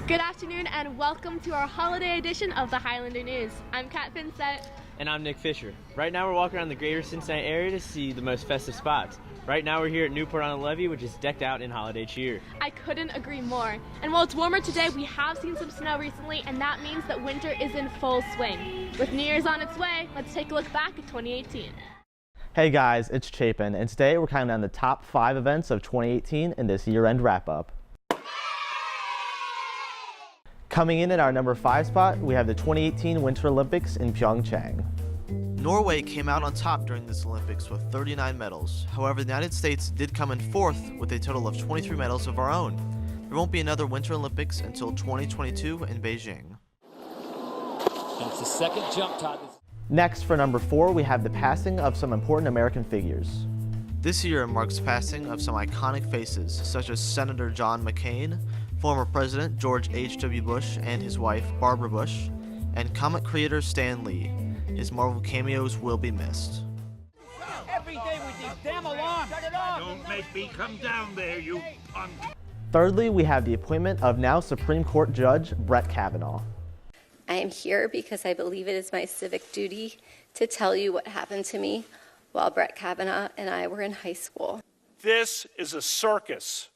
Good afternoon and welcome to our holiday edition of the Highlander News. I'm Kat Vincent. And I'm Nick Fisher. Right now we're walking around the greater Cincinnati area to see the most festive spots. Right now we're here at Newport-on-the-Levee, which is decked out in holiday cheer. I couldn't agree more. And while it's warmer today, we have seen some snow recently, and that means that winter is in full swing. With New Year's on its way, let's take a look back at 2018. Hey guys, it's Chapin, and today we're counting down the top 5 events of 2018 in this year-end wrap-up. Coming in at our number 5 spot, we have the 2018 Winter Olympics in Pyeongchang. Norway came out on top during this Olympics with 39 medals. However, the United States did come in 4th with a total of 23 medals of our own. There won't be another Winter Olympics until 2022 in Beijing. And it's the second jump, Todd. Next, for number 4, we have the passing of some important American figures. This year marks passing of some iconic faces, such as Senator John McCain, former President George H.W. Bush and his wife Barbara Bush, and comic creator Stan Lee. His Marvel cameos will be missed. Every day with these damn alarms. Don't make me come down there, you punk. Thirdly, we have the appointment of now Supreme Court Judge Brett Kavanaugh. I am here because I believe it is my civic duty to tell you what happened to me while Brett Kavanaugh and I were in high school. This is a circus.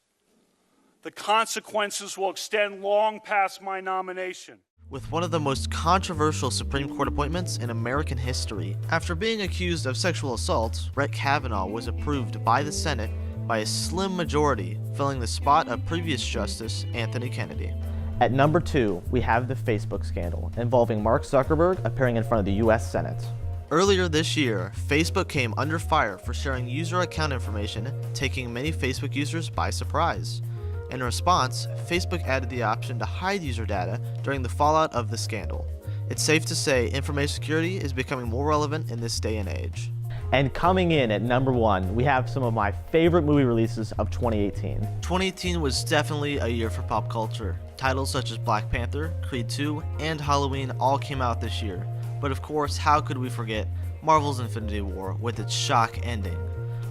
The consequences will extend long past my nomination. With one of the most controversial Supreme Court appointments in American history, after being accused of sexual assault, Brett Kavanaugh was approved by the Senate by a slim majority, filling the spot of previous Justice Anthony Kennedy. At number 2, we have the Facebook scandal involving Mark Zuckerberg appearing in front of the U.S. Senate. Earlier this year, Facebook came under fire for sharing user account information, taking many Facebook users by surprise. In response, Facebook added the option to hide user data during the fallout of the scandal. It's safe to say information security is becoming more relevant in this day and age. And coming in at number 1, we have some of my favorite movie releases of 2018. 2018 was definitely a year for pop culture. Titles such as Black Panther, Creed 2, and Halloween all came out this year. But of course, how could we forget Marvel's Infinity War with its shock ending?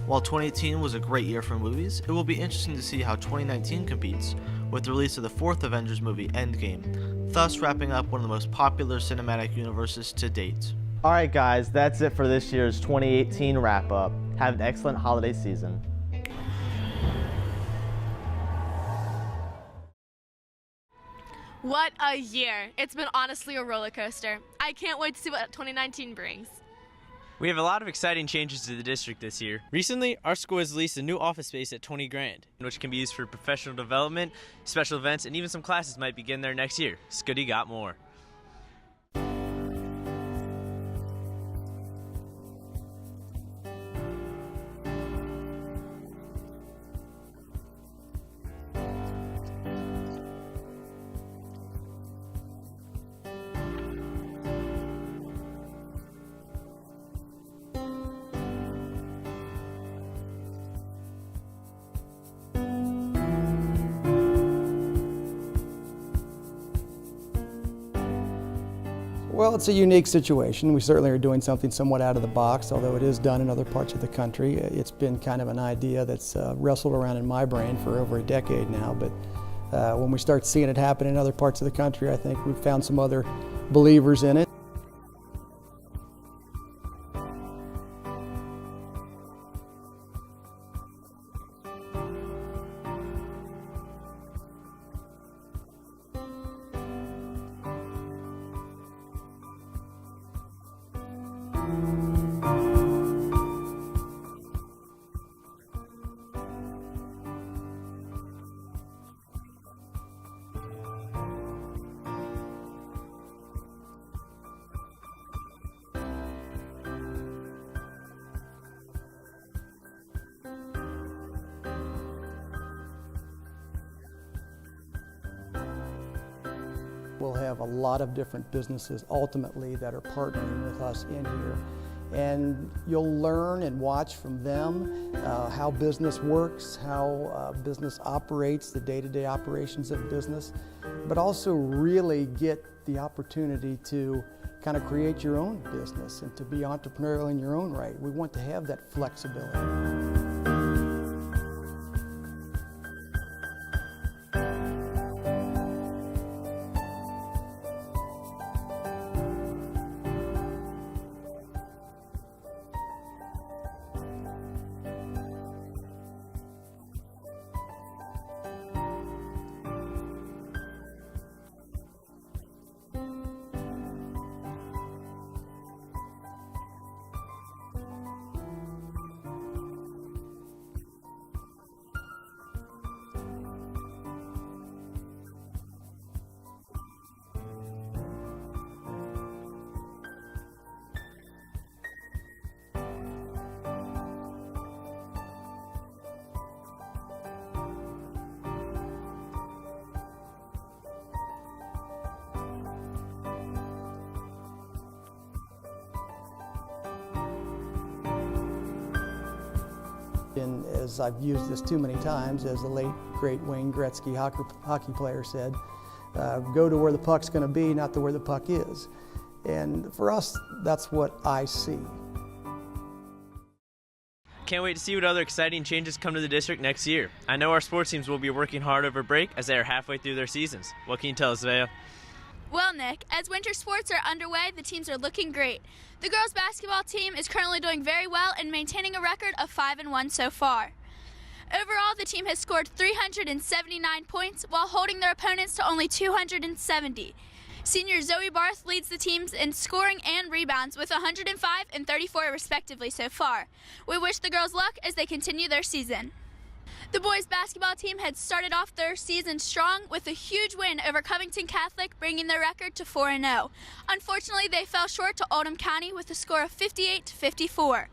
While 2018 was a great year for movies, it will be interesting to see how 2019 competes with the release of the 4th Avengers movie, Endgame, thus wrapping up one of the most popular cinematic universes to date. Alright guys, that's it for this year's 2018 wrap-up. Have an excellent holiday season. What a year. It's been honestly a roller coaster. I can't wait to see what 2019 brings. We have a lot of exciting changes to the district this year. Recently, our school has leased a new office space at 20 grand, which can be used for professional development, special events, and even some classes might begin there next year. Scuddy got more. Well, it's a unique situation. We certainly are doing something somewhat out of the box, although it is done in other parts of the country. It's been kind of an idea that's wrestled around in my brain for over a decade now, but when we start seeing it happen in other parts of the country, I think we've found some other believers in it. We'll have a lot of different businesses ultimately that are partnering with us in here. And you'll learn and watch from them how business works, how business operates, the day-to-day operations of business, but also really get the opportunity to kind of create your own business and to be entrepreneurial in your own right. We want to have that flexibility. And as I've used this too many times, as the late, great Wayne Gretzky hockey player said, go to where the puck's going to be, not to where the puck is. And for us, that's what I see. Can't wait to see what other exciting changes come to the district next year. I know our sports teams will be working hard over break as they are halfway through their seasons. What can you tell us, Vea? Well, Nick, as winter sports are underway, the teams are looking great. The girls' basketball team is currently doing very well and maintaining a record of 5-1 so far. Overall, the team has scored 379 points while holding their opponents to only 270. Senior Zoe Barth leads the teams in scoring and rebounds with 105 and 34 respectively so far. We wish the girls luck as they continue their season. The boys basketball team had started off their season strong with a huge win over Covington Catholic, bringing their record to 4-0. Unfortunately, they fell short to Oldham County with a score of 58-54.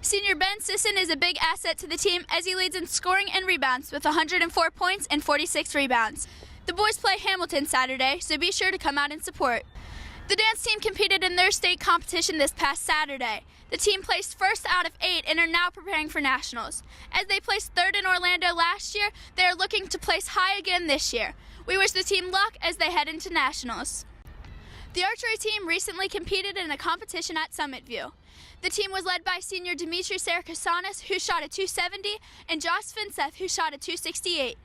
Senior Ben Sisson is a big asset to the team as he leads in scoring and rebounds with 104 points and 46 rebounds. The boys play Hamilton Saturday, so be sure to come out and support. The dance team competed in their state competition this past Saturday. The team placed first out of 8 and are now preparing for nationals. As they placed third in Orlando last year, they are looking to place high again this year. We wish the team luck as they head into nationals. The archery team recently competed in a competition at Summit View. The team was led by senior Dimitri Sarakasanis, who shot a 270, and Josh Finseth, who shot a 268.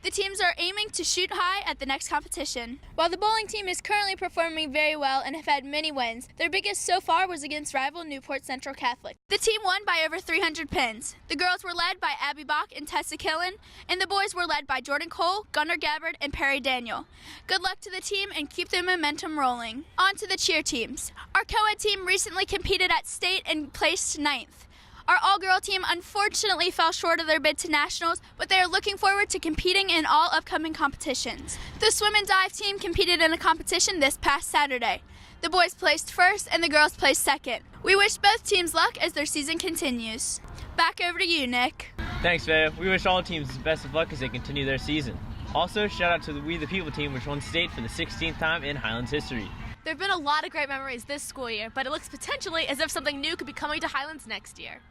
The teams are aiming to shoot high at the next competition. While the bowling team is currently performing very well and have had many wins, their biggest so far was against rival Newport Central Catholic. The team won by over 300 pins. The girls were led by Abby Bach and Tessa Killen, and the boys were led by Jordan Cole, Gunnar Gabbard, and Perry Daniel. Good luck to the team and keep their momentum rolling. On to the cheer teams. Our co-ed team recently competed at state and placed 9th. Our all-girl team unfortunately fell short of their bid to nationals, but they are looking forward to competing in all upcoming competitions. The swim and dive team competed in a competition this past Saturday. The boys placed first and the girls placed second. We wish both teams luck as their season continues. Back over to you, Nick. Thanks, Vea. We wish all teams the best of luck as they continue their season. Also, shout out to the We the People team, which won state for the 16th time in Highlands history. There have been a lot of great memories this school year, but it looks potentially as if something new could be coming to Highlands next year.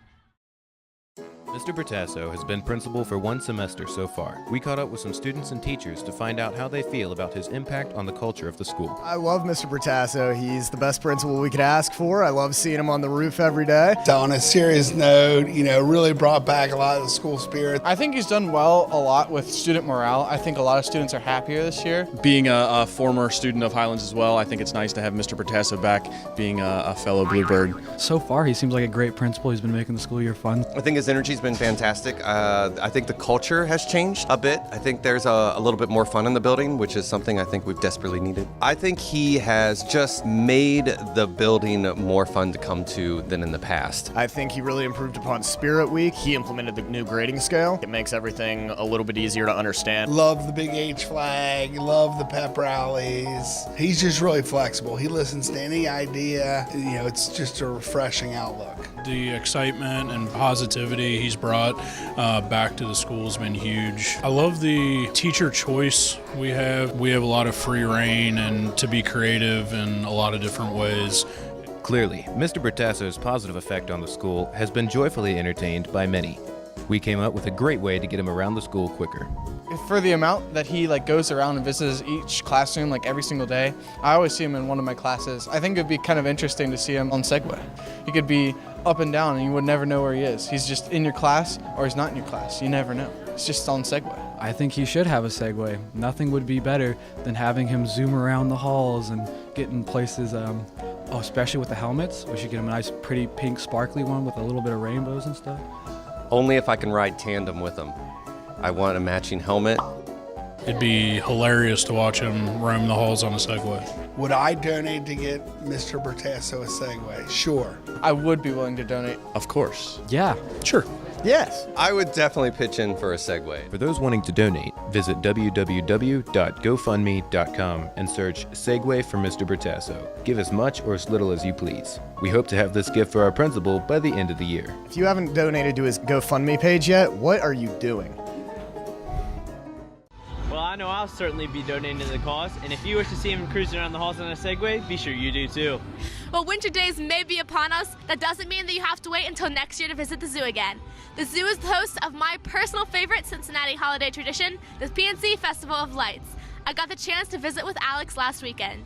Mr. Bertasso has been principal for 1 semester so far. We caught up with some students and teachers to find out how they feel about his impact on the culture of the school. I love Mr. Bertasso. He's the best principal we could ask for. I love seeing him on the roof every day. On a serious note, really brought back a lot of the school spirit. I think he's done well a lot with student morale. I think a lot of students are happier this year. Being a former student of Highlands as well, I think it's nice to have Mr. Bertasso back, being a fellow Bluebird. So far, he seems like a great principal. He's been making the school year fun. I think his energy's been fantastic. I think the culture has changed a bit. I think there's a little bit more fun in the building, which is something I think we've desperately needed. I think he has just made the building more fun to come to than in the past. I think he really improved upon Spirit Week. He implemented the new grading scale. It makes everything a little bit easier to understand. Love the big H flag, love the pep rallies. He's just really flexible. He listens to any idea. It's just a refreshing outlook. The excitement and positivity he's brought back to the school has been huge. I love the teacher choice we have. We have a lot of free reign and to be creative in a lot of different ways. Clearly, Mr. Bertasso's positive effect on the school has been joyfully entertained by many. We came up with a great way to get him around the school quicker. For the amount that he goes around and visits each classroom every single day, I always see him in one of my classes. I think it'd be kind of interesting to see him on Segway. He could be up and down and you would never know where he is. He's just in your class or he's not in your class. You never know. It's just on Segway. I think he should have a Segway. Nothing would be better than having him zoom around the halls and getting places, especially with the helmets. We should get him a nice, pretty pink, sparkly one with a little bit of rainbows and stuff. Only if I can ride tandem with him. I want a matching helmet. It'd be hilarious to watch him roam the halls on a Segway. Would I donate to get Mr. Bertasso a Segway? Sure. I would be willing to donate. Of course. Yeah. Sure. Yes. I would definitely pitch in for a Segway. For those wanting to donate, visit www.gofundme.com and search Segway for Mr. Bertasso. Give as much or as little as you please. We hope to have this gift for our principal by the end of the year. If you haven't donated to his GoFundMe page yet, what are you doing? Well, I know I'll certainly be donating to the cause, and if you wish to see him cruising around the halls on a Segway, be sure you do too. While winter days may be upon us, that doesn't mean that you have to wait until next year to visit the zoo again. The zoo is the host of my personal favorite Cincinnati holiday tradition, the PNC Festival of Lights. I got the chance to visit with Alex last weekend.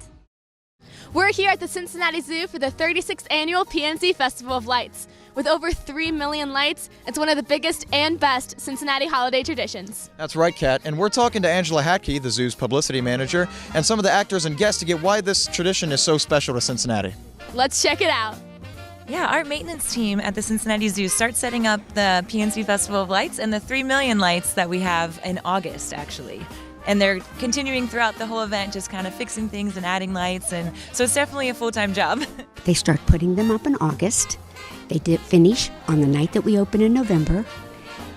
We're here at the Cincinnati Zoo for the 36th annual PNC Festival of Lights. With over 3 million lights, it's one of the biggest and best Cincinnati holiday traditions. That's right, Kat, and we're talking to Angela Hatke, the zoo's publicity manager, and some of the actors and guests to get why this tradition is so special to Cincinnati. Let's check it out. Yeah, our maintenance team at the Cincinnati Zoo starts setting up the PNC Festival of Lights and the 3 million lights that we have in August, actually. And they're continuing throughout the whole event, just kind of fixing things and adding lights, and so it's definitely a full-time job. They start putting them up in August. They did finish on the night that we open in November,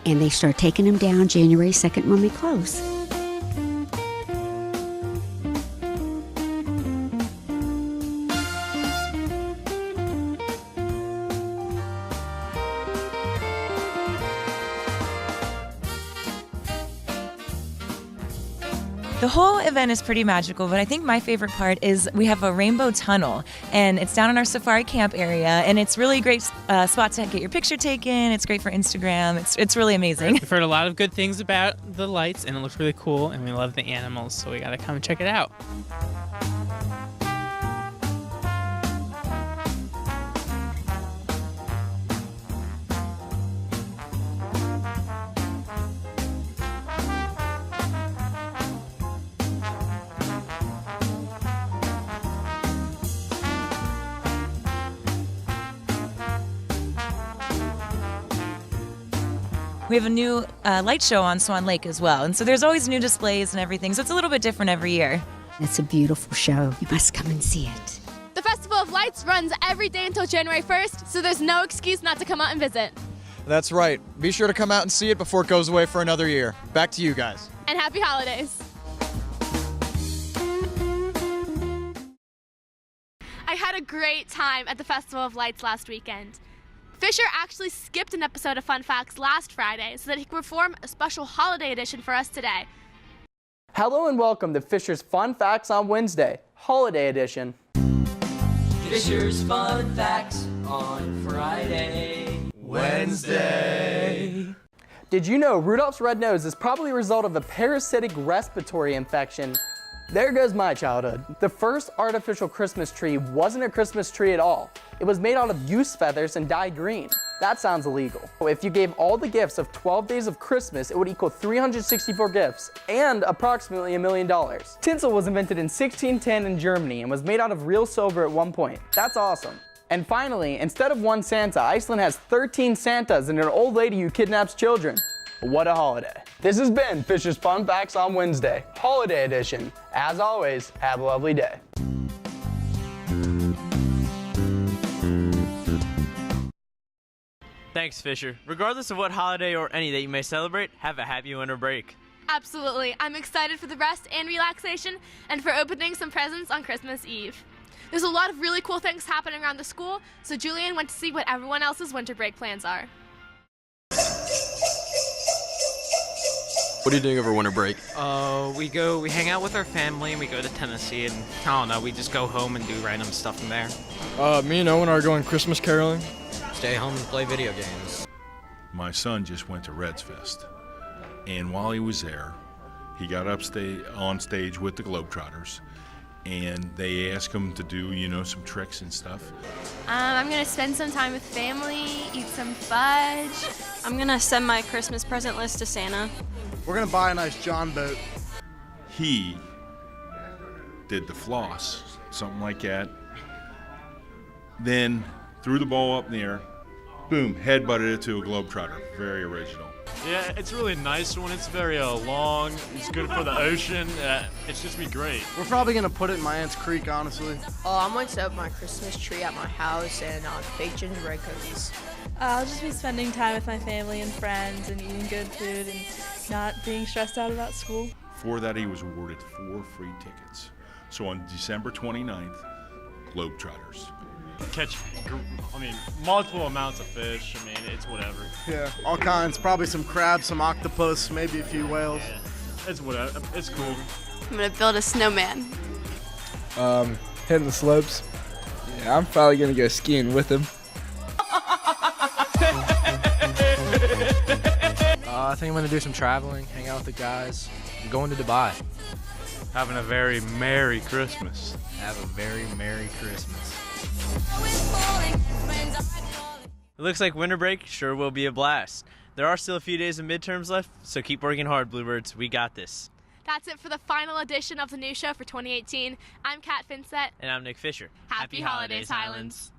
and they start taking them down January 2nd when we close. The whole event is pretty magical, but I think my favorite part is we have a rainbow tunnel, and it's down in our safari camp area, and it's really great spot to get your picture taken. It's great for Instagram. It's really amazing. We've heard a lot of good things about the lights, and it looks really cool, and we love the animals, so we gotta come check it out. We have a new light show on Swan Lake as well, and so there's always new displays and everything, so it's a little bit different every year. It's a beautiful show. You must come and see it. The Festival of Lights runs every day until January 1st, so there's no excuse not to come out and visit. That's right. Be sure to come out and see it before it goes away for another year. Back to you guys. And happy holidays. I had a great time at the Festival of Lights last weekend. Fisher actually skipped an episode of Fun Facts last Friday so that he could perform a special holiday edition for us today. Hello and welcome to Fischers Fun Facts on Wednesday, Holiday Edition. Fischers Fun Facts on Friday. Wednesday. Did you know Rudolph's red nose is probably a result of a parasitic respiratory infection? There goes my childhood. The first artificial Christmas tree wasn't a Christmas tree at all. It was made out of goose feathers and dyed green. That sounds illegal. If you gave all the gifts of 12 days of Christmas, it would equal 364 gifts and approximately $1 million. Tinsel was invented in 1610 in Germany and was made out of real silver at one point. That's awesome. And finally, instead of one Santa, Iceland has 13 Santas and an old lady who kidnaps children. What a holiday. This has been Fischers Fun Facts on Wednesday, Holiday Edition. As always, have a lovely day. Thanks, Fisher. Regardless of what holiday or any that you may celebrate, have a happy winter break. Absolutely. I'm excited for the rest and relaxation and for opening some presents on Christmas Eve. There's a lot of really cool things happening around the school, so Julian went to see what everyone else's winter break plans are. What are you doing over winter break? We hang out with our family and we go to Tennessee, and I don't know, we just go home and do random stuff from there. Me and Owen are going Christmas caroling. Stay home and play video games. My son just went to Reds Fest, and while he was there, he got on stage with the Globetrotters, and they asked him to do, some tricks and stuff. I'm gonna spend some time with family, eat some fudge. I'm gonna send my Christmas present list to Santa. We're gonna buy a nice John boat. He did the floss, something like that. Then threw the ball up in the air, boom, headbutted it to a Globetrotter. Very original. Yeah, it's really nice when it's very long. It's good for the ocean. It's just be great. We're probably gonna put it in my aunt's creek, honestly. I'm going to set up my Christmas tree at my house and bake gingerbread cookies. I'll just be spending time with my family and friends and eating good food and not being stressed out about school. For that, he was awarded 4 free tickets. So on December 29th, Globetrotters. Catch, multiple amounts of fish. It's whatever. Yeah, all kinds. Probably some crabs, some octopus, maybe a few whales. Yeah. It's whatever. It's cool. I'm gonna build a snowman. Hitting the slopes. Yeah, I'm probably gonna go skiing with him. I think I'm gonna do some traveling, hang out with the guys, I'm going to Dubai. Having a very Merry Christmas. Have a very Merry Christmas. It looks like winter break sure will be a blast. There are still a few days of midterms left, so keep working hard, Bluebirds. We got this. That's it for the final edition of the new show for 2018. I'm Kat Finsett. And I'm Nick Fisher. Happy holidays, Highlands.